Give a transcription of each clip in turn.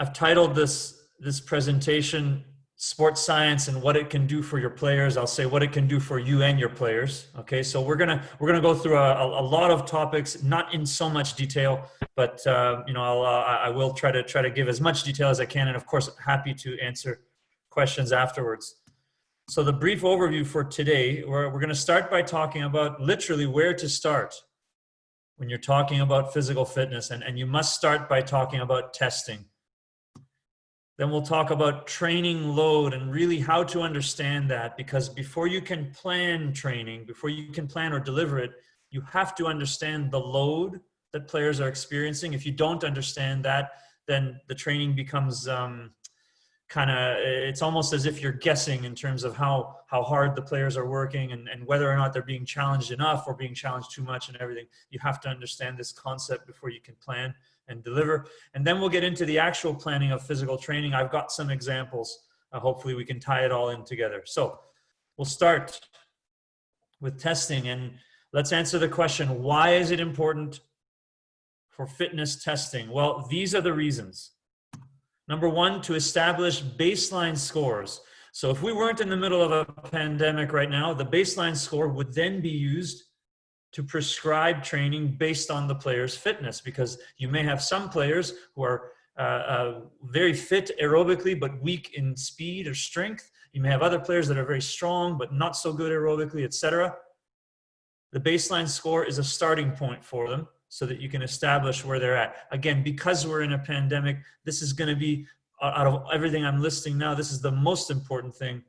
I've titled this presentation Sports Science and What It Can Do for Your Players. I'll say what it can do for you and your players. Okay, so we're gonna go through a lot of topics, not in so much detail, but I will try to give as much detail as I can, and of course happy to answer questions afterwards. So the brief overview for today, we're going to start by talking about literally where to start when you're talking about physical fitness, and you must start by talking about testing. Then we'll talk about training load and really how to understand that, because before you can plan training, before you can plan or deliver it, you have to understand the load that players are experiencing. If you don't understand that, then the training becomes it's almost as if you're guessing in terms of how hard the players are working and whether or not they're being challenged enough or being challenged too much and everything. You have to understand this concept before you can plan and deliver. And then we'll get into the actual planning of physical training. I've got some examples. Hopefully we can tie it all in together. So we'll start with testing, and let's answer the question, why is it important for fitness testing? Well, these are the reasons. Number one, to establish baseline scores. So if we weren't in the middle of a pandemic right now, the baseline score would then be used to prescribe training based on the player's fitness, because you may have some players who are very fit aerobically but weak in speed or strength. You may have other players that are very strong but not so good aerobically, etc. The baseline score is a starting point for them so that you can establish where they're at. Again, because we're in a pandemic, this is going to be, out of everything I'm listing now, this is the most important thing,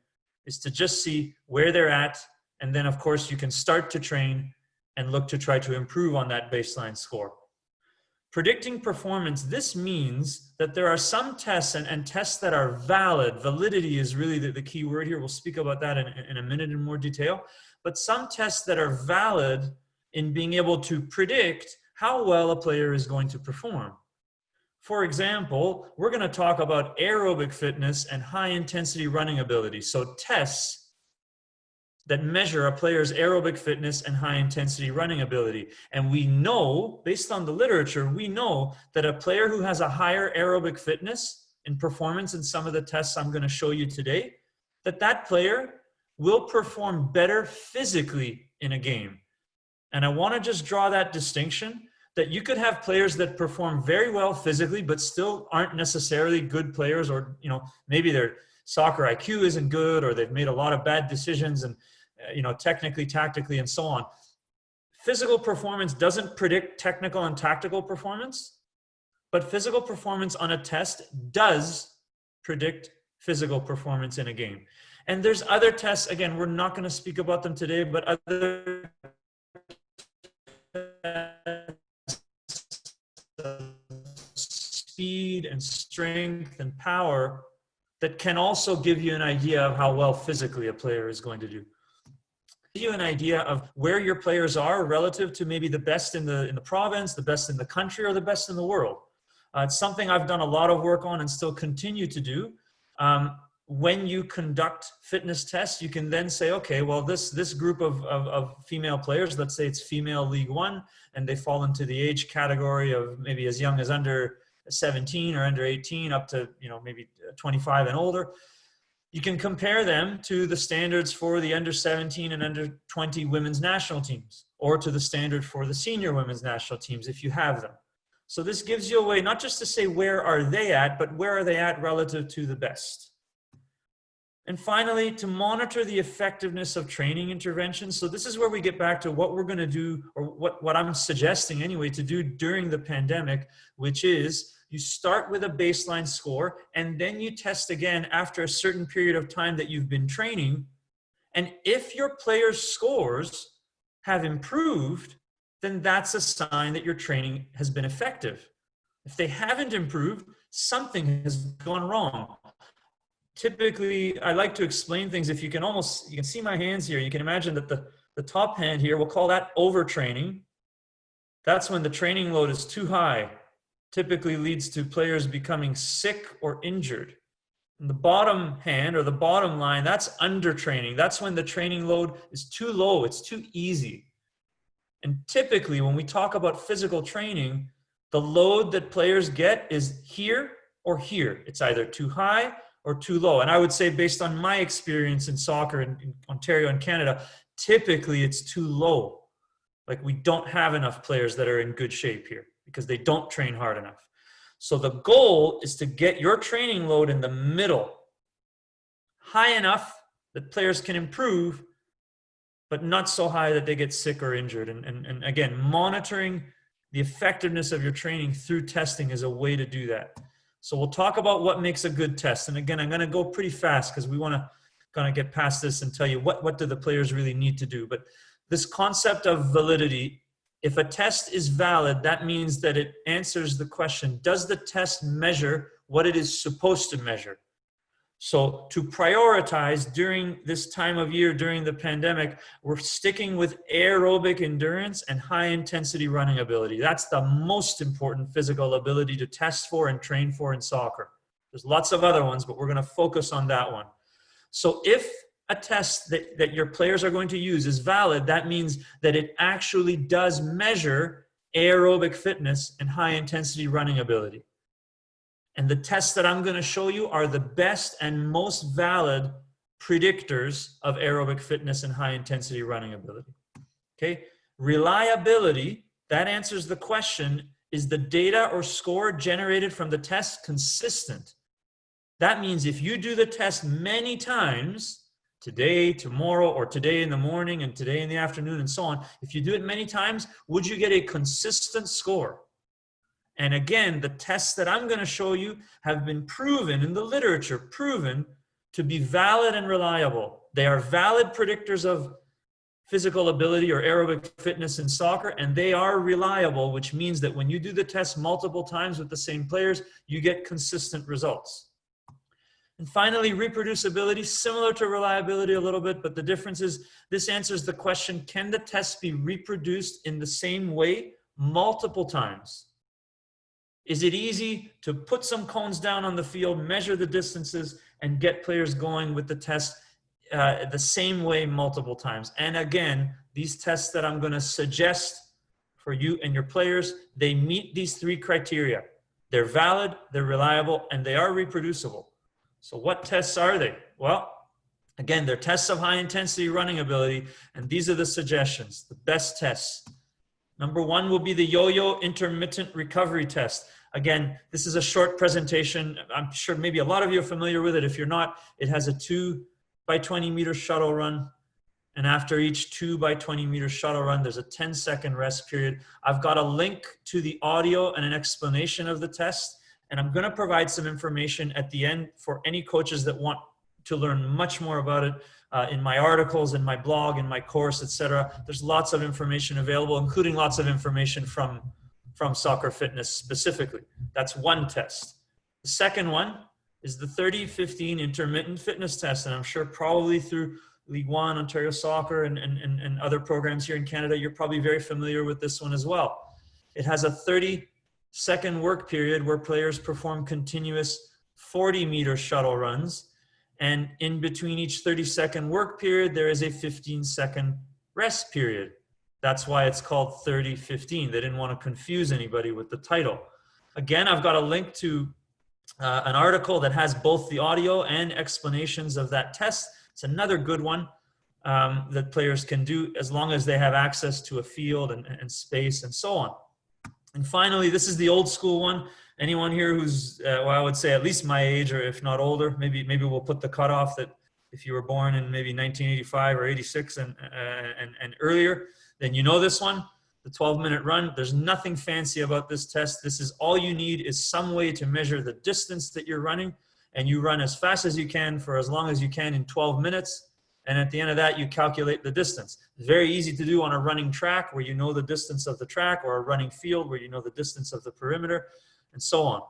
is to just see where they're at, and then of course you can start to train and look to try to improve on that baseline score. Predicting performance, this means that there are some tests and tests that are valid. Validity is really the key word here. We'll speak about that in a minute in more detail. But some tests that are valid in being able to predict how well a player is going to perform. For example, we're going to talk about aerobic fitness and high intensity running ability. So tests that measure a player's aerobic fitness and high intensity running ability. And we know, based on the literature, we know that a player who has a higher aerobic fitness and performance in some of the tests I'm going to show you today, that player will perform better physically in a game. And I want to just draw that distinction, that you could have players that perform very well physically but still aren't necessarily good players, or maybe their soccer IQ isn't good, or they've made a lot of bad decisions and technically, tactically, and so on. Physical performance doesn't predict technical and tactical performance, but physical performance on a test does predict physical performance in a game. And there's other tests, again, we're not going to speak about them today, but other speed and strength and power that can also give you an idea of how well physically a player is going to do. Give you an idea of where your players are relative to maybe the best in the province, the best in the country, or the best in the world. It's something I've done a lot of work on and still continue to do. When you conduct fitness tests, you can then say, okay, well, this group of female players, let's say it's female League One, and they fall into the age category of maybe as young as under 17 or under 18 up to maybe 25 and older. You can compare them to the standards for the under 17 and under 20 women's national teams, or to the standard for the senior women's national teams if you have them. So this gives you a way not just to say where are they at, but where are they at relative to the best. And finally, to monitor the effectiveness of training interventions. So this is where we get back to what we're going to do, or what I'm suggesting anyway, to do during the pandemic, which is you start with a baseline score, and then you test again after a certain period of time that you've been training. And if your players' scores have improved, then that's a sign that your training has been effective. If they haven't improved, something has gone wrong. Typically, I like to explain things. If you can see my hands here. You can imagine that the top hand here, we'll call that overtraining. That's when the training load is too high. Typically leads to players becoming sick or injured. And the bottom hand, or the bottom line, that's undertraining. That's when the training load is too low. It's too easy. And typically, when we talk about physical training, the load that players get is here or here. It's either too high or too low. And I would say, based on my experience in soccer in Ontario and Canada, typically it's too low. Like, we don't have enough players that are in good shape here because they don't train hard enough. So the goal is to get your training load in the middle, high enough that players can improve, but not so high that they get sick or injured. And again, monitoring the effectiveness of your training through testing is a way to do that. So we'll talk about what makes a good test. And again, I'm going to go pretty fast because we want to kind of get past this and tell you what do the players really need to do. But this concept of validity, if a test is valid, that means that it answers the question, does the test measure what it is supposed to measure? So to prioritize during this time of year, during the pandemic, we're sticking with aerobic endurance and high intensity running ability. That's the most important physical ability to test for and train for in soccer. There's lots of other ones, but we're going to focus on that one. So if a test that your players are going to use is valid, that means that it actually does measure aerobic fitness and high intensity running ability. And the tests that I'm going to show you are the best and most valid predictors of aerobic fitness and high intensity running ability. Okay. Reliability, that answers the question, is the data or score generated from the test consistent? That means if you do the test many times, today, tomorrow, or today in the morning and today in the afternoon and so on, if you do it many times, would you get a consistent score? And again, the tests that I'm going to show you have been proven in the literature, proven to be valid and reliable. They are valid predictors of physical ability or aerobic fitness in soccer, and they are reliable, which means that when you do the test multiple times with the same players, you get consistent results. And finally, reproducibility, similar to reliability a little bit, but the difference is this answers the question, can the test be reproduced in the same way multiple times? Is it easy to put some cones down on the field, measure the distances, and get players going with the test the same way multiple times? And again, these tests that I'm going to suggest for you and your players, they meet these three criteria. They're valid, they're reliable, and they are reproducible. So what tests are they? Well, again, they're tests of high intensity running ability, and these are the suggestions, the best tests. Number one will be the yo-yo intermittent recovery test. Again, this is a short presentation. I'm sure maybe a lot of you are familiar with it. If you're not, it has a 2 by 20 meter shuttle run. And after each 2 by 20 meter shuttle run, there's a 10-second rest period. I've got a link to the audio and an explanation of the test. And I'm going to provide some information at the end for any coaches that want to learn much more about it. In my articles, in my blog, in my course, etc. There's lots of information available, including lots of information from soccer fitness specifically. That's one test. The second one is the 30-15 intermittent fitness test. And I'm sure probably through League One, Ontario Soccer, and other programs here in Canada, you're probably very familiar with this one as well. It has a 30-second work period where players perform continuous 40-meter shuttle runs. And in between each 30-second work period, there is a 15-second rest period. That's why it's called 30-15. They didn't want to confuse anybody with the title. Again, I've got a link to an article that has both the audio and explanations of that test. It's another good one that players can do as long as they have access to a field and space and so on. And finally, this is the old school one. Anyone here who's, well, I would say at least my age, or if not older, maybe we'll put the cutoff that if you were born in maybe 1985 or 86 and earlier, then you know this one, the 12-minute run. There's nothing fancy about this test. This is all you need is some way to measure the distance that you're running, and you run as fast as you can for as long as you can in 12 minutes. And at the end of that, you calculate the distance. It's very easy to do on a running track where you know the distance of the track, or a running field where you know the distance of the perimeter, and so on.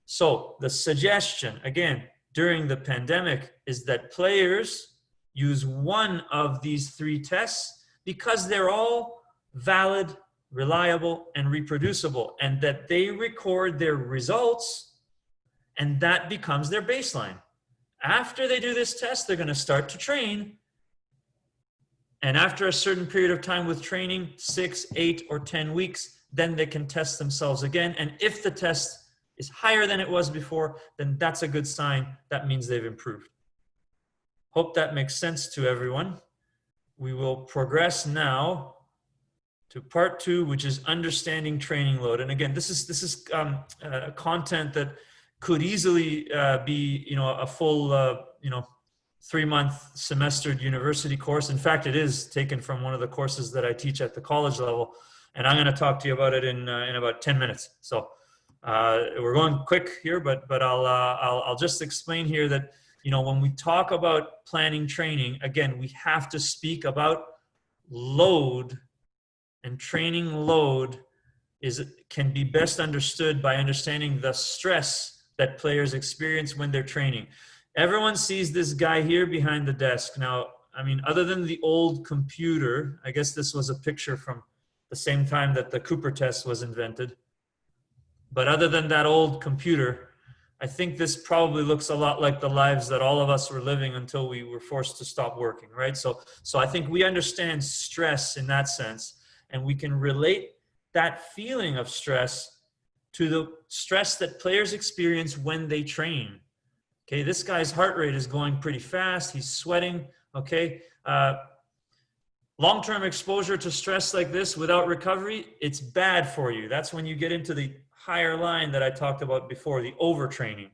So the suggestion, again, during the pandemic is that players use one of these three tests because they're all valid, reliable, and reproducible, and that they record their results, and that becomes their baseline. After they do this test, they're going to start to train. And after a certain period of time with training, 6, 8, or 10 weeks, then they can test themselves again. And if the test is higher than it was before, then that's a good sign. That means they've improved. Hope that makes sense to everyone. We will progress now to part 2, which is understanding training load. And again, this is content that could easily be, a full, 3-month semestered university course. In fact, it is taken from one of the courses that I teach at the college level, and I'm going to talk to you about it in about 10 minutes. So we're going quick here, but I'll just explain here that, when we talk about planning training, again, we have to speak about load, and training load can be best understood by understanding the stress that players experience when they're training. Everyone sees this guy here behind the desk. Now, I mean, other than the old computer, I guess this was a picture from the same time that the Cooper test was invented. But other than that old computer, I think this probably looks a lot like the lives that all of us were living until we were forced to stop working, right? So I think we understand stress in that sense, and we can relate that feeling of stress to the stress that players experience when they train. Okay, this guy's heart rate is going pretty fast. He's sweating, okay? Long-term exposure to stress like this without recovery, it's bad for you. That's when you get into the higher line that I talked about before, the overtraining.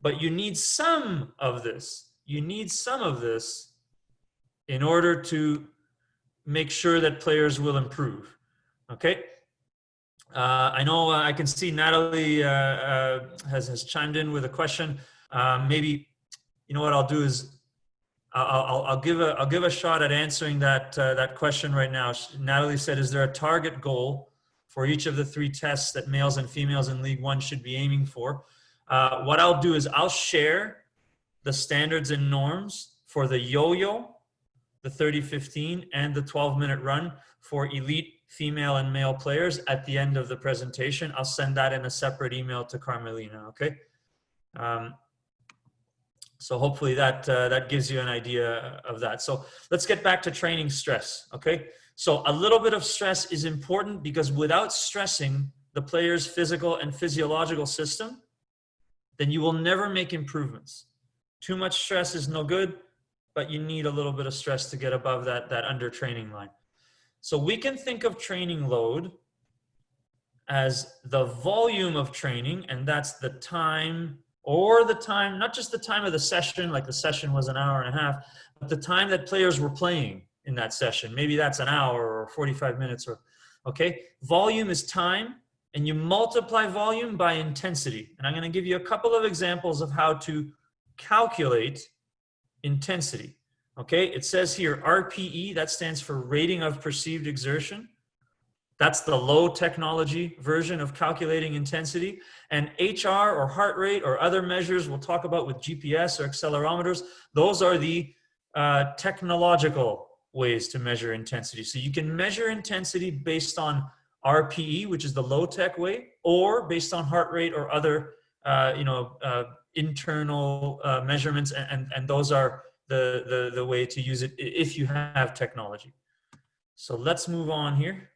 But you need some of this. You need some of this in order to make sure that players will improve, okay? I know I can see Natalie has chimed in with a question. Maybe, what I'll do is I'll give a shot at answering that question right now. Natalie said, is there a target goal for each of the 3 tests that males and females in League One should be aiming for? What I'll do is I'll share the standards and norms for the yo-yo, the 30-15, and the 12-minute run for elite female and male players at the end of the presentation. I'll send that in a separate email to Carmelina, okay? So hopefully that gives you an idea of that. So let's get back to training stress, okay? So a little bit of stress is important because without stressing the player's physical and physiological system, then you will never make improvements. Too much stress is no good, but you need a little bit of stress to get above that under training line. So we can think of training load as the volume of training, and that's the time, or the time, not just the time of the session, like the session was an hour and a half, but the time that players were playing in that session. Maybe that's an hour or 45 minutes, or, okay? Volume is time, and you multiply volume by intensity. And I'm gonna give you a couple of examples of how to calculate intensity, okay? It says here RPE, that stands for rating of perceived exertion. That's the low technology version of calculating intensity. And HR or heart rate or other measures we'll talk about with GPS or accelerometers, those are the technological ways to measure intensity. So you can measure intensity based on RPE, which is the low tech way, or based on heart rate or other internal measurements, and those are the way to use it if you have technology. So let's move on here.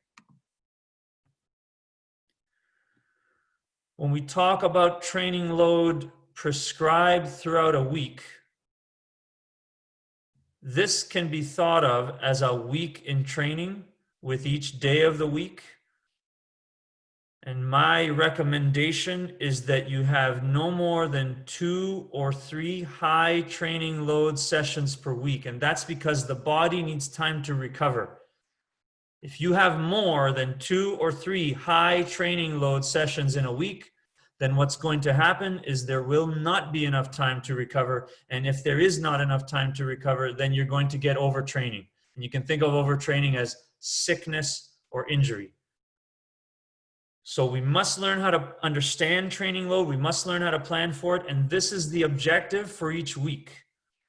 When we talk about training load prescribed throughout a week, this can be thought of as a week in training with each day of the week. And my recommendation is that you have no more than 2 or 3 high training load sessions per week. And that's because the body needs time to recover. If you have more than 2 or 3 high training load sessions in a week, then what's going to happen is there will not be enough time to recover. And if there is not enough time to recover, then you're going to get overtraining. And you can think of overtraining as sickness or injury. So we must learn how to understand training load. We must learn how to plan for it. And this is the objective for each week.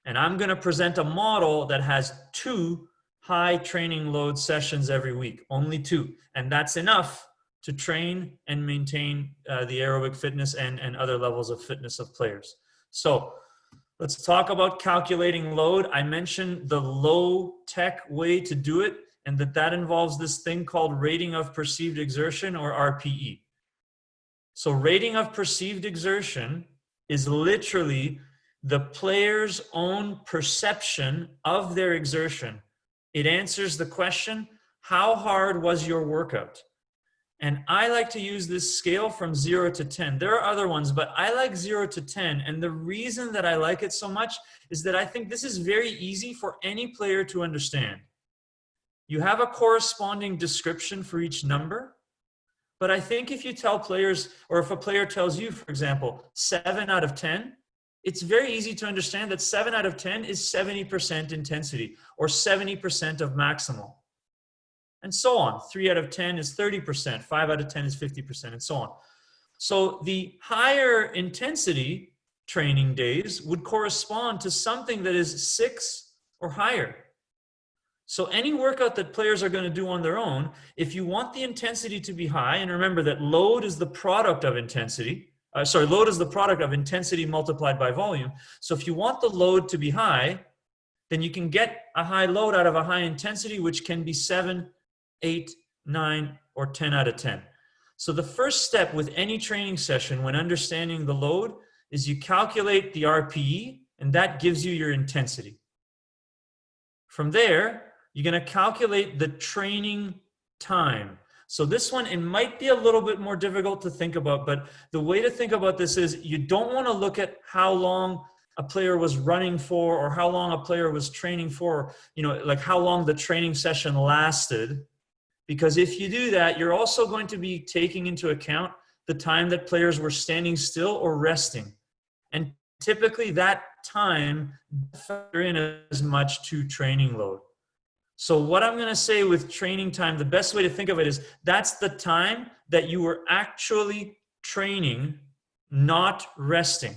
And I'm going to present a model that has 2 high training load sessions every week, only 2. And that's enough to train and maintain the aerobic fitness and other levels of fitness of players. So let's talk about calculating load. I mentioned the low tech way to do it, and that involves this thing called rating of perceived exertion, or RPE. So rating of perceived exertion is literally the player's own perception of their exertion. It answers the question, how hard was your workout? And I like to use this scale from 0 to 10. There are other ones, but I like 0 to 10. And the reason that I like it so much is that I think this is very easy for any player to understand. You have a corresponding description for each number. But I think if you tell players, or if a player tells you, for example, 7 out of 10, it's very easy to understand that 7 out of 10 is 70% intensity or 70% of maximal. And so on. 3 out of 10 is 30%, 5 out of 10 is 50%, and so on. So the higher intensity training days would correspond to something that is 6 or higher. So any workout that players are going to do on their own, if you want the intensity to be high, and remember that load is the product of intensity, load is the product of intensity multiplied by volume. So if you want the load to be high, then you can get a high load out of a high intensity, which can be 7, 8, 9, or 10 out of 10. So the first step with any training session when understanding the load is you calculate the RPE, and that gives you your intensity. From there, you're going to calculate the training time. So this one, it might be a little bit more difficult to think about, but the way to think about this is you don't want to look at how long a player was running for or how long a player was training for, like how long the training session lasted. Because if you do that, you're also going to be taking into account the time that players were standing still or resting. And typically that time doesn't factor in as much to training load. So what I'm going to say with training time, the best way to think of it is that's the time that you were actually training, not resting.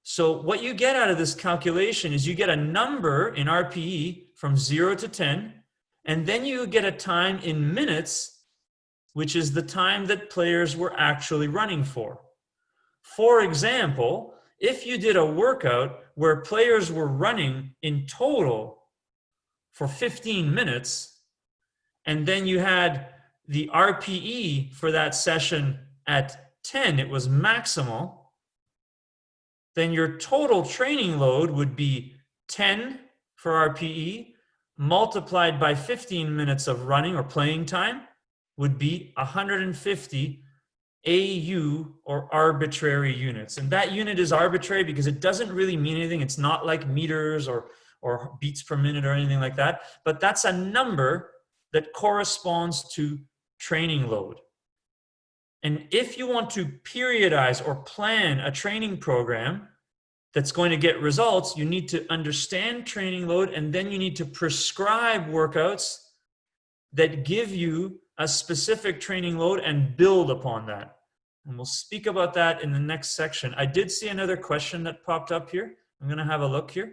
So what you get out of this calculation is you get a number in RPE from 0 to 10, and then you get a time in minutes, which is the time that players were actually running for. For example, if you did a workout where players were running in total for 15 minutes, and then you had the RPE for that session at 10, it was maximal, then your total training load would be 10 for RPE multiplied by 15 minutes of running or playing time would be 150 AU or arbitrary units. And that unit is arbitrary because it doesn't really mean anything. It's not like meters or beats per minute or anything like that. But that's a number that corresponds to training load. And if you want to periodize or plan a training program that's going to get results, you need to understand training load, and then you need to prescribe workouts that give you a specific training load and build upon that. And we'll speak about that in the next section. I did see another question that popped up here. I'm going to have a look here.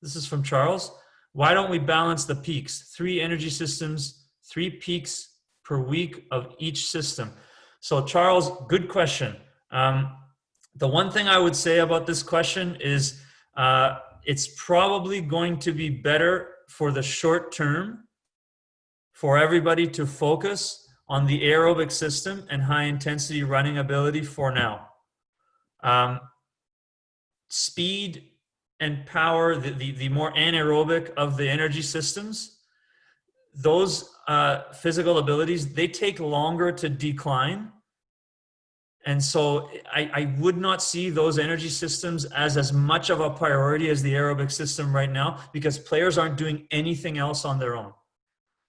This is from Charles. Why don't we balance the peaks? 3 energy systems, 3 peaks per week of each system. So Charles, good question. The one thing I would say about this question is it's probably going to be better for the short term for everybody to focus on the aerobic system and high intensity running ability for now. Speed and power, the more anaerobic of the energy systems, those physical abilities, they take longer to decline. And so I would not see those energy systems as much of a priority as the aerobic system right now, because players aren't doing anything else on their own.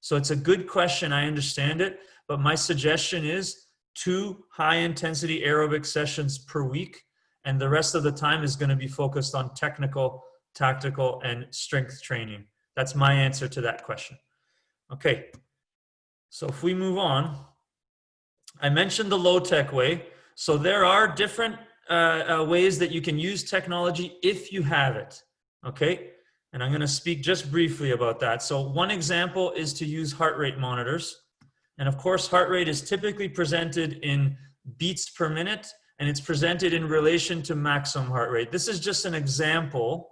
So it's a good question. I understand it. But my suggestion is 2 high intensity aerobic sessions per week. And the rest of the time is going to be focused on technical, tactical, and strength training. That's my answer to that question. Okay. So if we move on, I mentioned the low-tech way. So there are different ways that you can use technology if you have it, okay? And I'm gonna speak just briefly about that. So one example is to use heart rate monitors. And of course, heart rate is typically presented in beats per minute, and it's presented in relation to maximum heart rate. This is just an example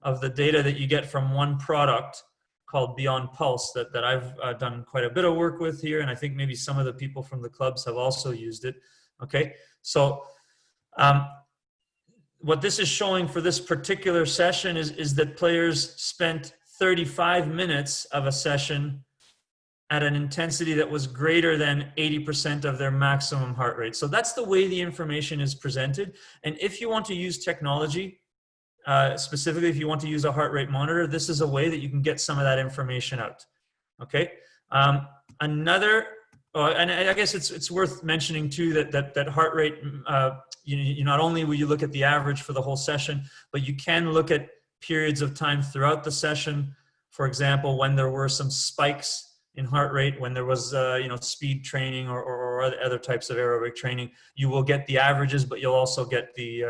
of the data that you get from one product. called Beyond Pulse that I've done quite a bit of work with here, and I think maybe some of the people from the clubs have also used it. Okay, so what this is showing for this particular session is that players spent 35 minutes of a session at an intensity that was greater than 80% of their maximum heart rate. So that's the way the information is presented. And if you want to use technology, specifically if you want to use a heart rate monitor, this is a way that you can get some of that information out. Okay. And I guess it's worth mentioning too that heart rate, you not only will you look at the average for the whole session, but you can look at periods of time throughout the session. For example, when there were some spikes in heart rate, when there was speed training or other types of aerobic training, you will get the averages, but you'll also get the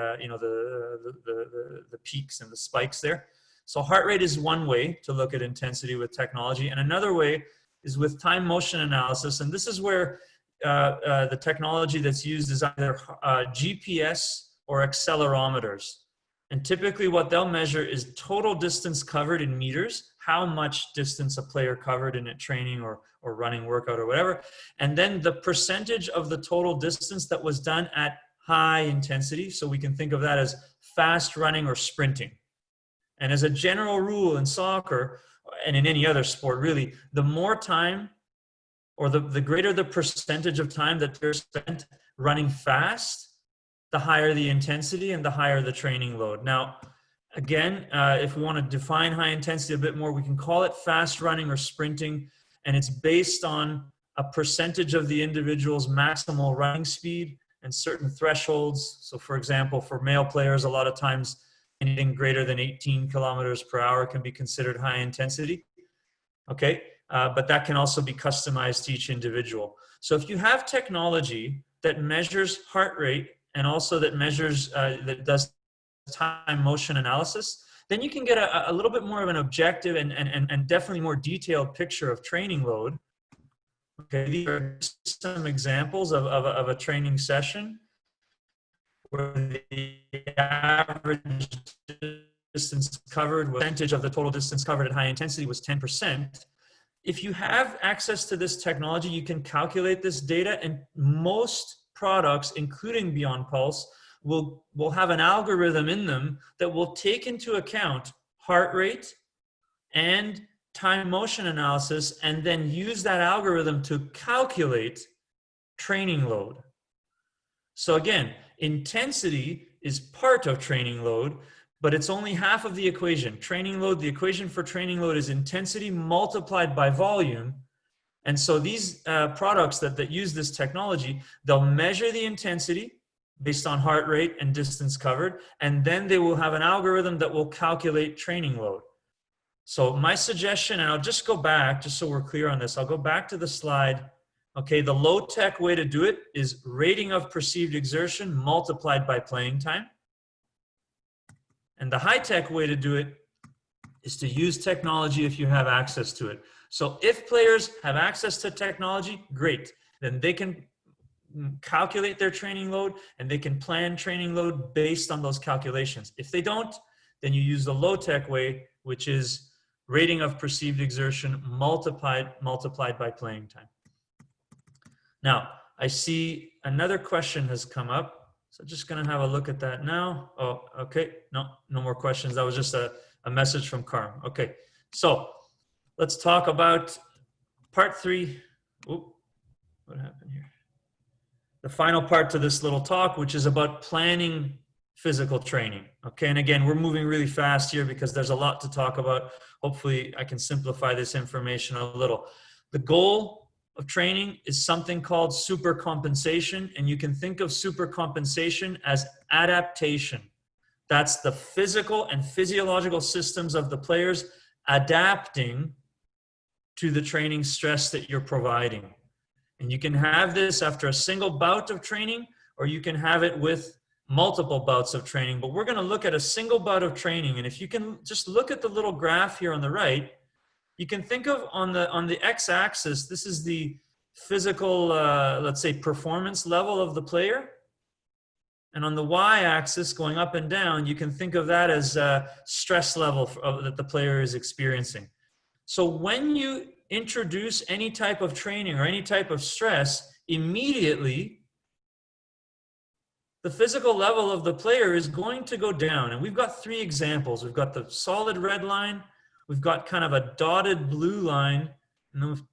peaks and the spikes there. So heart rate is one way to look at intensity with technology, and another way is with time motion analysis. And this is where the technology that's used is either GPS or accelerometers. And typically what they'll measure is total distance covered in meters, how much distance a player covered in a training or running workout or whatever. And then the percentage of the total distance that was done at high intensity. So we can think of that as fast running or sprinting. And as a general rule in soccer, and in any other sport really, the more time or the greater the percentage of time that they're spent running fast, the higher the intensity and the higher the training load. Now, again, if we want to define high intensity a bit more, we can call it fast running or sprinting, and it's based on a percentage of the individual's maximal running speed and certain thresholds. So for example, for male players, a lot of times anything greater than 18 kilometers per hour can be considered high intensity. Okay, but that can also be customized to each individual. So if you have technology that measures heart rate and also that measures, that does time motion analysis, then you can get a little bit more of an objective and definitely more detailed picture of training load. Okay, these are some examples of a training session where the average distance covered, percentage of the total distance covered at high intensity was 10%. If you have access to this technology, you can calculate this data, and most products, including Beyond Pulse, will have an algorithm in them that will take into account heart rate and time motion analysis, and then use that algorithm to calculate training load. So again, intensity is part of training load, but it's only half of the equation. Training load, the equation for training load is intensity multiplied by volume. And so these products that use this technology, they'll measure the intensity based on heart rate and distance covered, and then they will have an algorithm that will calculate training load. So my suggestion, and I'll just go back, just so we're clear on this, I'll go back to the slide. Okay, the low-tech way to do it is rating of perceived exertion multiplied by playing time. And the high-tech way to do it is to use technology if you have access to it. So if players have access to technology, great. Then they can calculate their training load and they can plan training load based on those calculations. If they don't, then you use the low-tech way, which is rating of perceived exertion multiplied by playing time. Now, I see another question has come up. So just going to have a look at that now. Oh, okay. No more questions. That was just a message from Carm. Okay. So let's talk about part 3. Oop, what happened here? The final part to this little talk, which is about planning physical training. Okay. And again, we're moving really fast here because there's a lot to talk about. Hopefully I can simplify this information a little. The goal of training is something called supercompensation, and you can think of supercompensation as adaptation. That's the physical and physiological systems of the players adapting to the training stress that you're providing. And you can have this after a single bout of training, or you can have it with multiple bouts of training. But we're going to look at a single bout of training. And if you can just look at the little graph here on the right, you can think of on the x-axis, this is the physical, let's say, performance level of the player. And on the y-axis, going up and down, you can think of that as a stress level that the player is experiencing. So when you introduce any type of training or any type of stress, immediately the physical level of the player is going to go down. And we've got three examples. We've got the solid red line, we've got kind of a dotted blue line, and then we've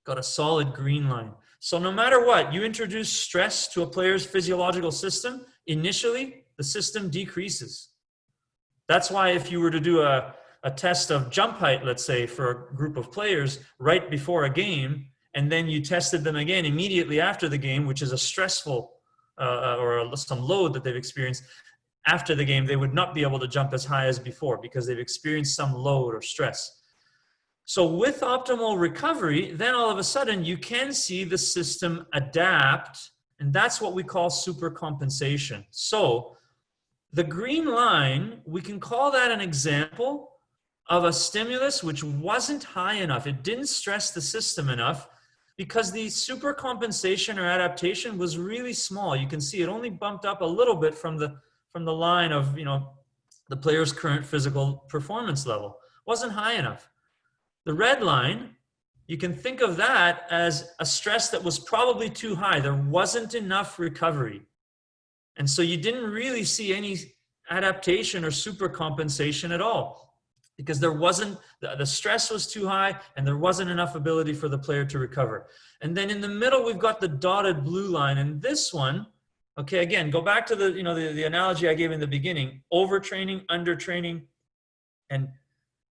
got a solid green line. So no matter what, you introduce stress to a player's physiological system, initially the system decreases. That's why if you were to do a test of jump height, let's say, for a group of players right before a game, and then you tested them again immediately after the game, which is a stressful or some load that they've experienced after the game, they would not be able to jump as high as before because they've experienced some load or stress. So with optimal recovery, then all of a sudden you can see the system adapt, and that's what we call supercompensation. So the green line, we can call that an example of a stimulus which wasn't high enough. It didn't stress the system enough because the supercompensation or adaptation was really small. You can see it only bumped up a little bit from the line of, you know, the player's current physical performance level. Wasn't high enough. The red line, you can think of that as a stress that was probably too high. There wasn't enough recovery. And so you didn't really see any adaptation or supercompensation at all because there wasn't, the stress was too high and there wasn't enough ability for the player to recover. And then in the middle, we've got the dotted blue line. And this one, okay, again, go back to the, you know, the analogy I gave in the beginning, overtraining, undertraining, and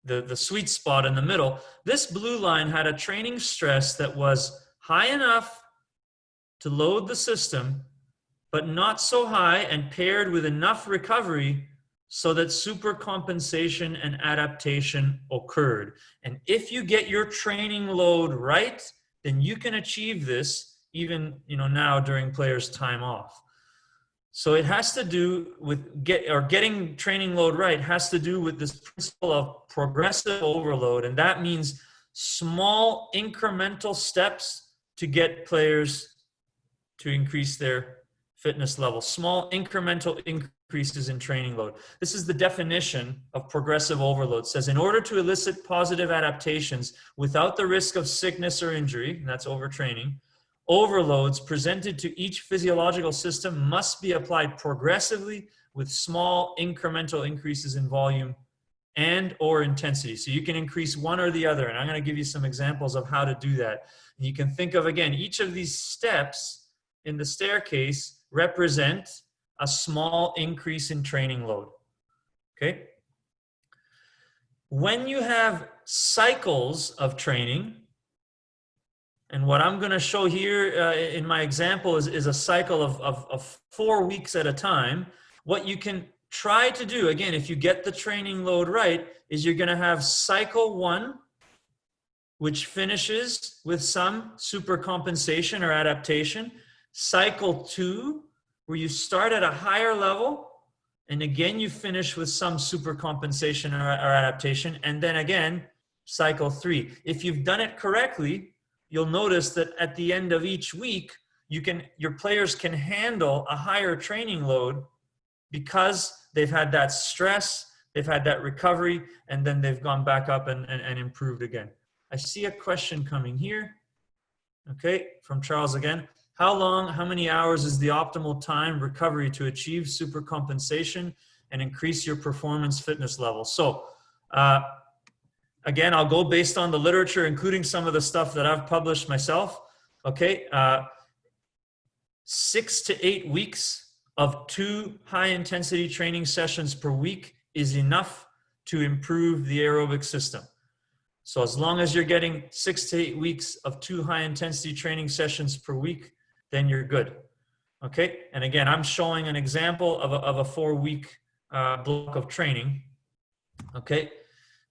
the sweet spot in the middle. This blue line had a training stress that was high enough to load the system, but not so high and paired with enough recovery so that supercompensation and adaptation occurred. And if you get your training load right, then you can achieve this even, you know, now during players' time off. So it has to do with getting training load right has to do with this principle of progressive overload. And that means small incremental steps to get players to increase their fitness level, small incremental increases in training load. This is the definition of progressive overload. It says, in order to elicit positive adaptations without the risk of sickness or injury, and that's overtraining, overloads presented to each physiological system must be applied progressively with small incremental increases in volume and or intensity. So you can increase one or the other. And I'm going to give you some examples of how to do that. And you can think of, again, each of these steps in the staircase represent a small increase in training load. Okay? When you have cycles of training, and what I'm going to show here in my example is a cycle of 4 weeks at a time. What you can try to do, again, if you get the training load right, is you're going to have cycle 1, which finishes with some supercompensation or adaptation. Cycle 2, where you start at a higher level, and again, you finish with some supercompensation or adaptation. And then again, cycle 3. If you've done it correctly, you'll notice that at the end of each week, your players can handle a higher training load because they've had that stress, they've had that recovery, and then they've gone back up and improved again. I see a question coming here. Okay, from Charles again. How many hours is the optimal time recovery to achieve supercompensation and increase your performance fitness level? So, again, I'll go based on the literature, including some of the stuff that I've published myself. Okay, 6 to 8 weeks of 2 high-intensity training sessions per week is enough to improve the aerobic system. So as long as you're getting 6 to 8 weeks of 2 high-intensity training sessions per week, then you're good. Okay, and again, I'm showing an example of a 4-week block of training. Okay.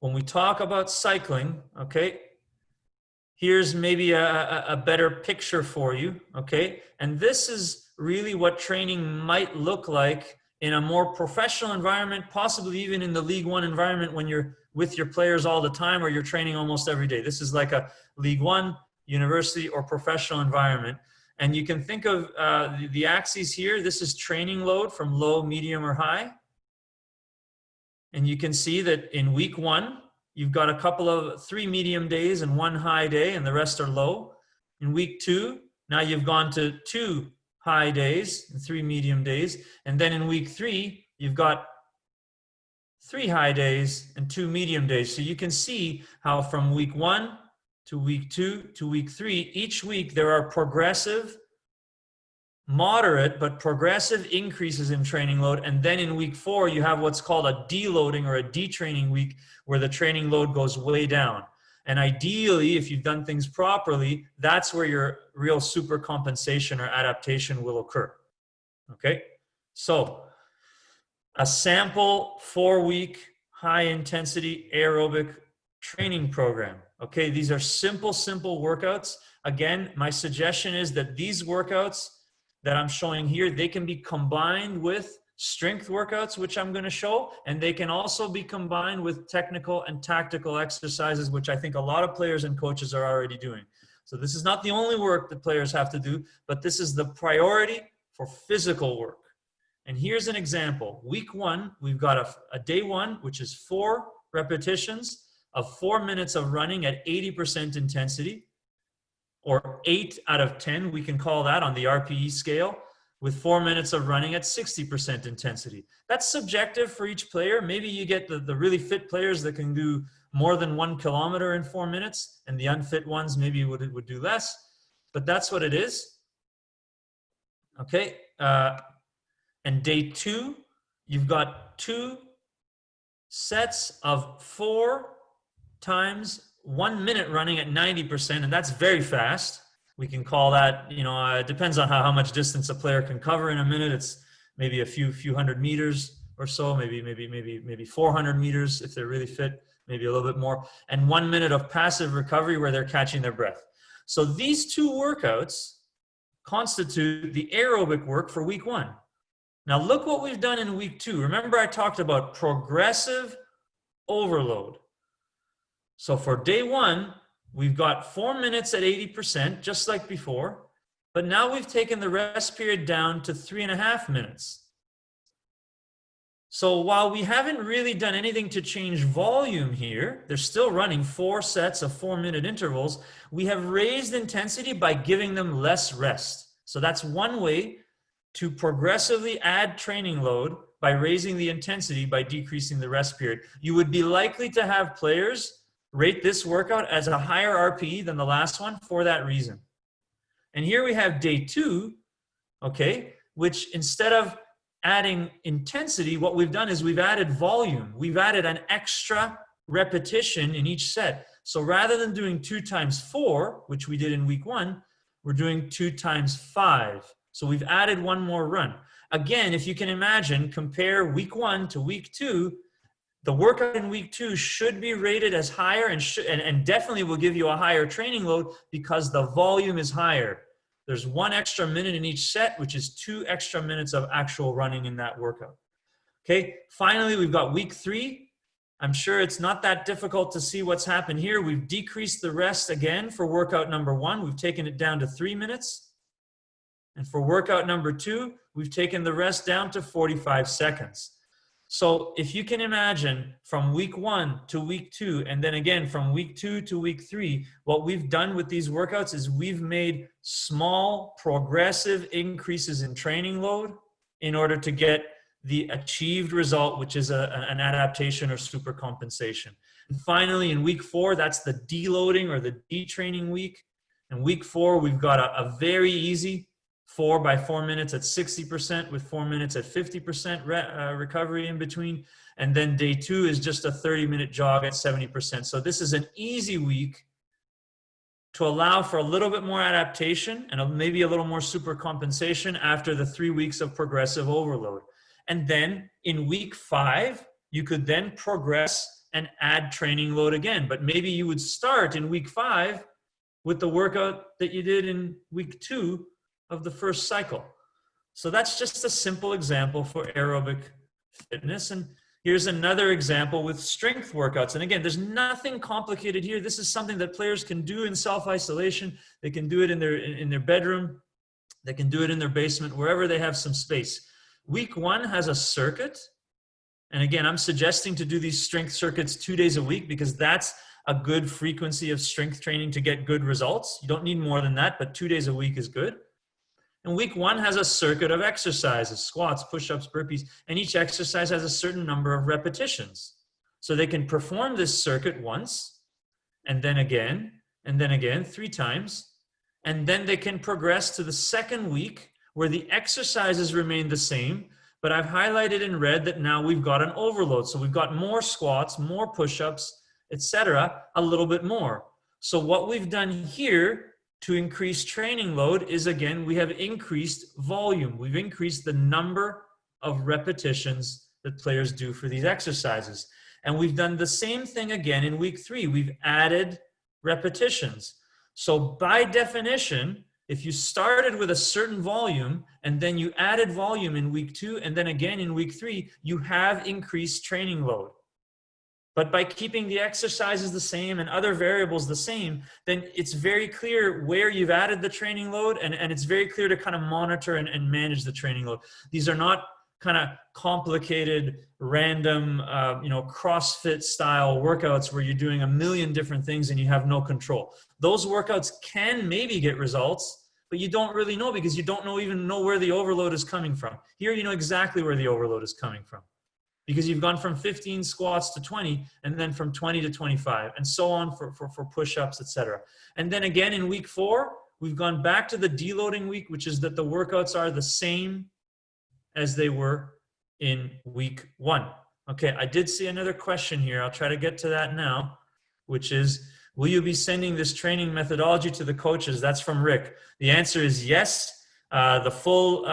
When we talk about cycling, okay, here's maybe a better picture for you, okay? And this is really what training might look like in a more professional environment, possibly even in the League One environment when you're with your players all the time or you're training almost every day. This is like a League One, university, or professional environment. And you can think of the axes here. This is training load from low, medium, or high. And you can see that in week 1, you've got a couple of 3 medium days and 1 high day, and the rest are low. In week 2, now you've gone to 2 high days and 3 medium days. And then in week 3, you've got 3 high days and 2 medium days. So you can see how from week 1 to week 2 to week 3, each week there are progressive, moderate, but progressive increases in training load. And then in week 4, you have what's called a deloading or a detraining week, where the training load goes way down. And ideally, if you've done things properly, that's where your real supercompensation or adaptation will occur. Okay? So a sample 4-week high-intensity aerobic training program. Okay, these are simple workouts. Again, my suggestion is that these workouts that I'm showing here, they can be combined with strength workouts, which I'm going to show, and they can also be combined with technical and tactical exercises, which I think a lot of players and coaches are already doing. So this is not the only work that players have to do, but this is the priority for physical work. And here's an example. Week 1, we've got a day 1, which is 4 repetitions of 4 minutes of running at 80% intensity, or 8 out of 10, we can call that on the RPE scale, with 4 minutes of running at 60% intensity. That's subjective for each player. Maybe you get the really fit players that can do more than 1 kilometer in 4 minutes, and the unfit ones maybe would do less, but that's what it is. Okay, and day 2, you've got 2 sets of 4 times 1 minute running at 90%, and that's very fast. We can call that, you know, it depends on how much distance a player can cover in a minute. It's maybe a few hundred meters or so, maybe 400 meters if they're really fit, maybe a little bit more, and 1 minute of passive recovery where they're catching their breath. So these 2 workouts constitute the aerobic work for week 1. Now look what we've done in week 2. Remember I talked about progressive overload. So for day 1, we've got 4 minutes at 80%, just like before, but now we've taken the rest period down to 3.5 minutes. So while we haven't really done anything to change volume here, they're still running 4 sets of 4-minute intervals, we have raised intensity by giving them less rest. So that's one way to progressively add training load by raising the intensity by decreasing the rest period. You would be likely to have players rate this workout as a higher RPE than the last one for that reason. And here we have day 2, okay, which instead of adding intensity, what we've done is we've added volume. We've added an extra repetition in each set. So rather than doing 2 times 4, which we did in week 1, we're doing 2 times 5. So we've added 1 more run. Again, if you can imagine, compare week 1 to week 2, the workout in week 2 should be rated as higher and definitely will give you a higher training load because the volume is higher. There's 1 extra minute in each set, which is 2 extra minutes of actual running in that workout. Okay, finally, we've got week 3. I'm sure it's not that difficult to see what's happened here. We've decreased the rest again for workout number 1. We've taken it down to 3 minutes. And for workout number 2, we've taken the rest down to 45 seconds. So if you can imagine from week 1 to week 2, and then again from week 2 to week 3, what we've done with these workouts is we've made small progressive increases in training load in order to get the achieved result, which is an adaptation or supercompensation. And finally, in week 4, that's the deloading or the detraining week. In week 4, we've got a very easy 4 by 4 minutes at 60% with 4 minutes at 50% recovery in between. And then day 2 is just a 30-minute jog at 70%. So this is an easy week to allow for a little bit more adaptation and maybe a little more supercompensation after the 3 weeks of progressive overload. And then in week 5, you could then progress and add training load again. But maybe you would start in week 5 with the workout that you did in week 2 of the first cycle. So that's just a simple example for aerobic fitness. And here's another example with strength workouts. And again, there's nothing complicated here. This is something that players can do in self-isolation. They can do it in their bedroom. They can do it in their basement, wherever they have some space. Week 1 has a circuit. And again, I'm suggesting to do these strength circuits 2 days a week because that's a good frequency of strength training to get good results. You don't need more than that, but 2 days a week is good. And week 1 has a circuit of exercises, squats, push-ups, burpees, and each exercise has a certain number of repetitions. So they can perform this circuit once, and then again, 3 times. And then they can progress to the second week where the exercises remain the same, but I've highlighted in red that now we've got an overload. So we've got more squats, more push-ups, etc., a little bit more. So what we've done here to increase training load is, again, we have increased volume. We've increased the number of repetitions that players do for these exercises. And we've done the same thing again in week 3. We've added repetitions. So by definition, if you started with a certain volume and then you added volume in week 2 and then again in week 3, you have increased training load. But by keeping the exercises the same and other variables the same, then it's very clear where you've added the training load, and it's very clear to kind of monitor and manage the training load. These are not kind of complicated, random, CrossFit style workouts where you're doing a million different things and you have no control. Those workouts can maybe get results, but you don't really know because you don't even know where the overload is coming from. Here, you know exactly where the overload is coming from because you've gone from 15 squats to 20 and then from 20 to 25 and so on for push-ups, etc. And then again in week 4, we've gone back to the deloading week, which is that the workouts are the same as they were in week 1. Okay, I did see another question here. I'll try to get to that now, which is, will you be sending this training methodology to the coaches? That's from Rick. The answer is yes. The full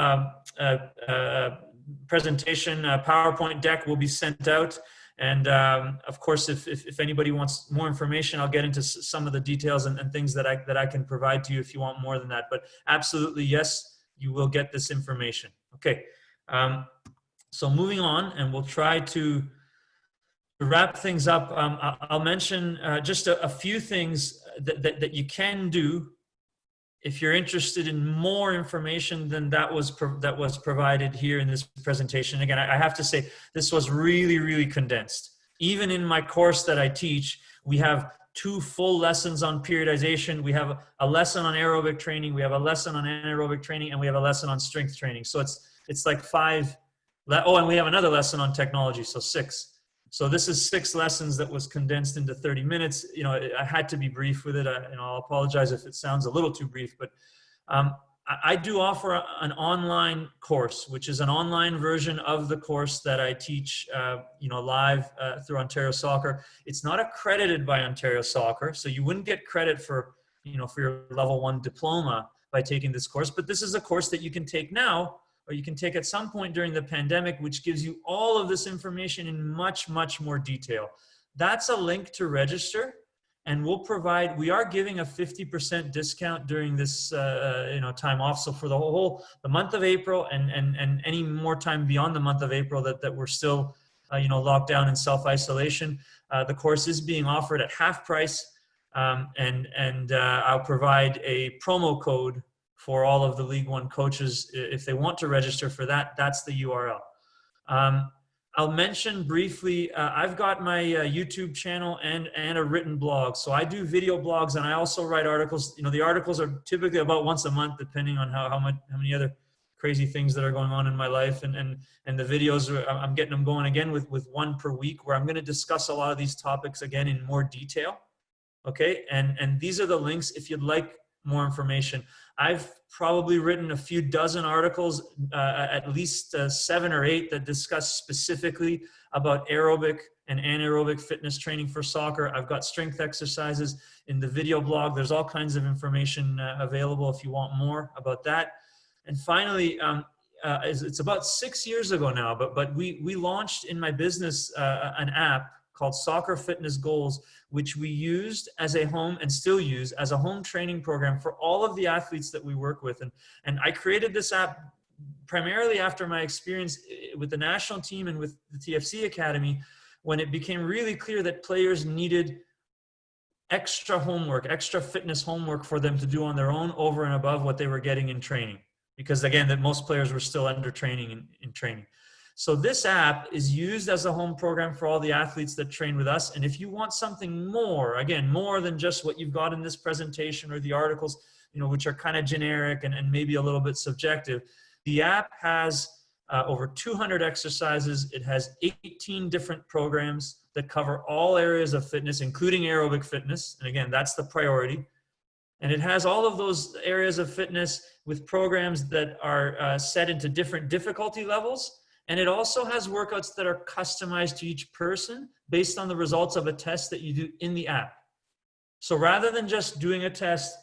presentation PowerPoint deck will be sent out. And of course, if anybody wants more information, I'll get into some of the details and things that I can provide to you if you want more than that. But absolutely, yes, you will get this information. Okay. So moving on, and we'll try to wrap things up. I'll mention just a few things that you can do if you're interested in more information than that was provided here in this presentation. Again, I have to say this was really, really condensed. Even in my course that I teach, we have 2 full lessons on periodization. We have a lesson on aerobic training. We have a lesson on anaerobic training, and we have a lesson on strength training. So it's like 5. Oh, and we have another lesson on technology, so 6. So this is 6 lessons that was condensed into 30 minutes. You know, I had to be brief with it. I'll apologize if it sounds a little too brief, but I do offer an online course, which is an online version of the course that I teach, live through Ontario Soccer. It's not accredited by Ontario Soccer, so you wouldn't get credit for your level 1 diploma by taking this course, but this is a course that you can take now, or you can take at some point during the pandemic, which gives you all of this information in much, much more detail. That's a link to register, and we are giving a 50% discount during this time off. So for the month of April and any more time beyond the month of April that we're still locked down in self-isolation, the course is being offered at half price, and I'll provide a promo code for all of the League One coaches. If they want to register for that, that's the URL. I'll mention briefly, I've got my YouTube channel and a written blog. So I do video blogs and I also write articles. The articles are typically about once a month, depending on how many other crazy things that are going on in my life. And the videos, I'm getting them going again with 1 per week, where I'm going to discuss a lot of these topics again in more detail. Okay, and these are the links if you'd like more information. I've probably written a few dozen articles, at least 7 or 8, that discuss specifically about aerobic and anaerobic fitness training for soccer. I've got strength exercises in the video blog. There's all kinds of information available if you want more about that. And finally, it's about 6 years ago now, but we launched in my business an app called Soccer Fitness Goals, which we used as a home and still use as a home training program for all of the athletes that we work with. And I created this app primarily after my experience with the national team and with the TFC Academy, when it became really clear that players needed extra homework, extra fitness homework for them to do on their own over and above what they were getting in training. Because again, that most players were still under training in training. So this app is used as a home program for all the athletes that train with us. And if you want something more, again, more than just what you've got in this presentation or the articles, you know, which are kind of generic and maybe a little bit subjective, the app has over 200 exercises. It has 18 different programs that cover all areas of fitness, including aerobic fitness. And again, that's the priority. And it has all of those areas of fitness with programs that are set into different difficulty levels. And it also has workouts that are customized to each person based on the results of a test that you do in the app. So rather than just doing a test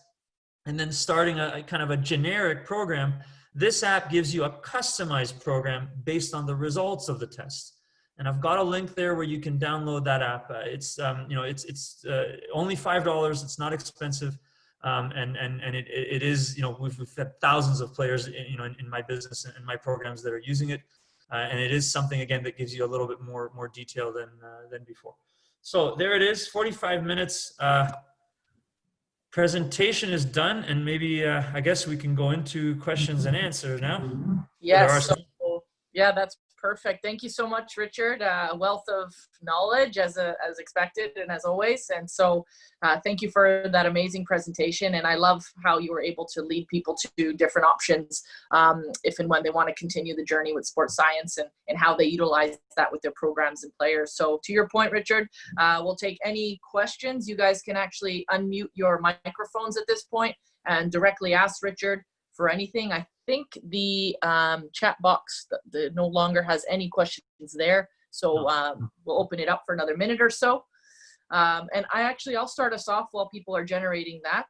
and then starting a kind of a generic program, this app gives you a customized program based on the results of the test. And I've got a link there where you can download that app. It's only $5. It's not expensive. And it is, you know, we've had thousands of players, you know, in my business and my programs that are using it. And it is something, again, that gives you a little bit more detail than before. So there it is, 45 minutes. Presentation is done, and maybe I guess we can go into questions and answers now. Yes. Yeah, that's perfect. Thank you so much, Richard. A wealth of knowledge as expected and as always. And so thank you for that amazing presentation. And I love how you were able to lead people to different options if and when they want to continue the journey with sports science and how they utilize that with their programs and players. So to your point, Richard, we'll take any questions. You guys can actually unmute your microphones at this point and directly ask Richard for anything. I think the chat box no longer has any questions there. So we'll open it up for another minute or so. And I'll start us off while people are generating that.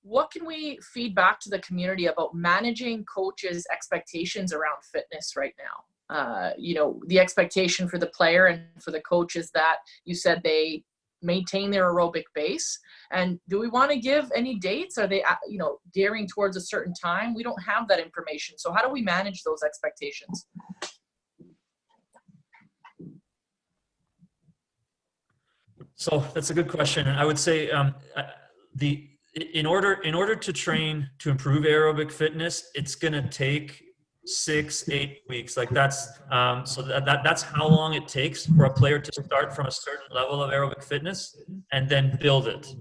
What can we feed back to the community about managing coaches' expectations around fitness right now? You know, the expectation for the player and for the coach is that you said they maintain their aerobic base. And do we want to give any dates? Are they, you know, gearing towards a certain time? We don't have that information. So how do we manage those expectations? So that's a good question. And I would say in order to train to improve aerobic fitness, it's going to take 6-8 weeks. Like that's that's how long it takes for a player to start from a certain level of aerobic fitness and then build it.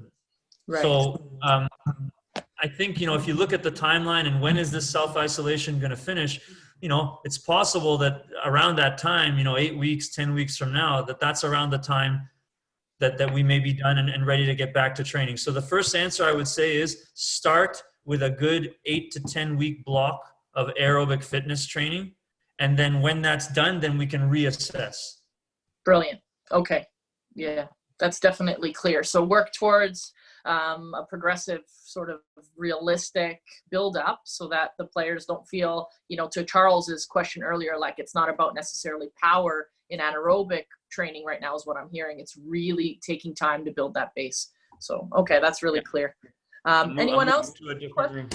Right. So I think, you know, if you look at the timeline and when is this self-isolation going to finish, you know, it's possible that around that time, you know, 8 weeks, 10 weeks from now, that's around the time that we may be done and ready to get back to training. So the first answer I would say is start with a good 8 to 10 week block of aerobic fitness training. And then when that's done, then we can reassess. Brilliant. Okay. Yeah, that's definitely clear. So work towards a progressive sort of realistic build up so that the players don't feel, you know, to Charles's question earlier, like it's not about necessarily power in anaerobic training right now is what I'm hearing. It's really taking time to build that base. So, okay, that's really clear. Anyone else? To a different room.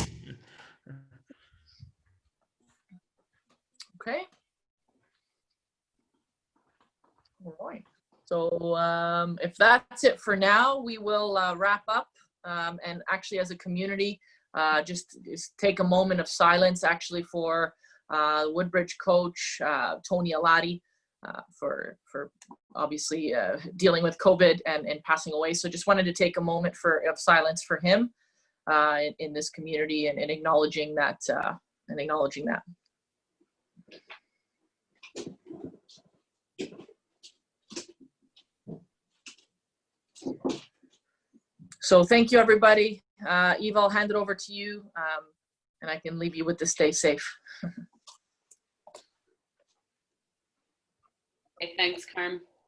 Okay. All right. So if that's it for now, we will wrap up. And actually, as a community, just take a moment of silence actually for Woodbridge coach Tony Alati for obviously dealing with COVID and passing away. So just wanted to take a moment of silence for him in this community and acknowledging that So thank you, everybody. Eva, I'll hand it over to you, and I can leave you with the stay safe. Okay, thanks, Carm.